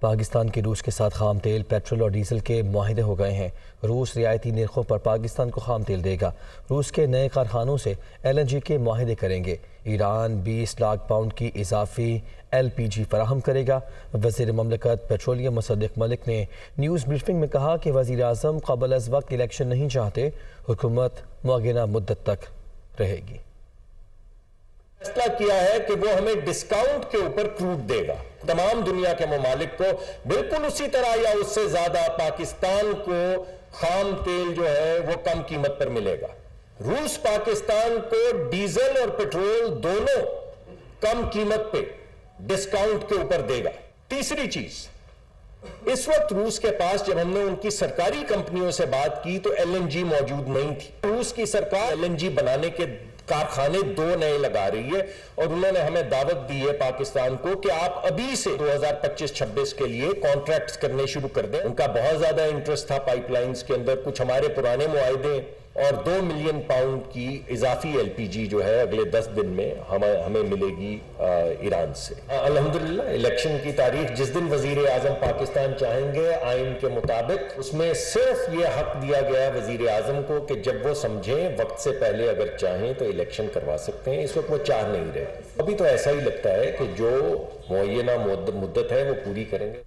پاکستان کے روس کے ساتھ خام تیل، پیٹرول اور ڈیزل کے معاہدے ہو گئے ہیں۔ روس رعایتی نرخوں پر پاکستان کو خام تیل دے گا۔ روس کے نئے کارخانوں سے LNG کے معاہدے کریں گے۔ ایران 20 لاکھ پاؤنڈ کی اضافی LPG فراہم کرے گا۔ وزیر مملکت پیٹرولیم مصدق ملک نے نیوز بریفنگ میں کہا کہ وزیر اعظم قبل از وقت الیکشن نہیں چاہتے، حکومت معینہ مدت تک رہے گی۔ فیصلہ کیا ہے کہ وہ ہمیں ڈسکاؤنٹ کے اوپر کروڈ دے گا۔ تمام دنیا کے ممالک کو بالکل اسی طرح یا اس سے زیادہ پاکستان کو خام تیل جو ہے وہ کم قیمت پر ملے گا۔ روس پاکستان کو ڈیزل اور پیٹرول دونوں کم قیمت پہ ڈسکاؤنٹ کے اوپر دے گا۔ تیسری چیز، اس وقت روس کے پاس جب ہم نے ان کی سرکاری کمپنیوں سے بات کی تو LNG موجود نہیں تھی۔ روس کی سرکار LNG بنانے کے کارخانے 2 نئے لگا رہی ہے اور انہوں نے ہمیں دعوت دی ہے پاکستان کو کہ آپ ابھی سے 2025-26 کے لیے کانٹریکٹس کرنے شروع کر دیں۔ ان کا بہت زیادہ انٹرسٹ تھا پائپ لائنز کے اندر، کچھ ہمارے پرانے معاہدے اور 2 ملین پاؤنڈ کی اضافی LPG جو ہے اگلے 10 دن میں ہمیں ملے گی ایران سے۔ الحمدللہ الیکشن کی تاریخ جس دن وزیر اعظم پاکستان چاہیں گے آئین کے مطابق، اس میں صرف یہ حق دیا گیا ہے وزیر اعظم کو کہ جب وہ سمجھیں وقت سے پہلے اگر چاہیں تو الیکشن کروا سکتے ہیں۔ اس وقت وہ چاہ نہیں رہے۔ ابھی تو ایسا ہی لگتا ہے کہ جو معینہ مدت ہے وہ پوری کریں گے۔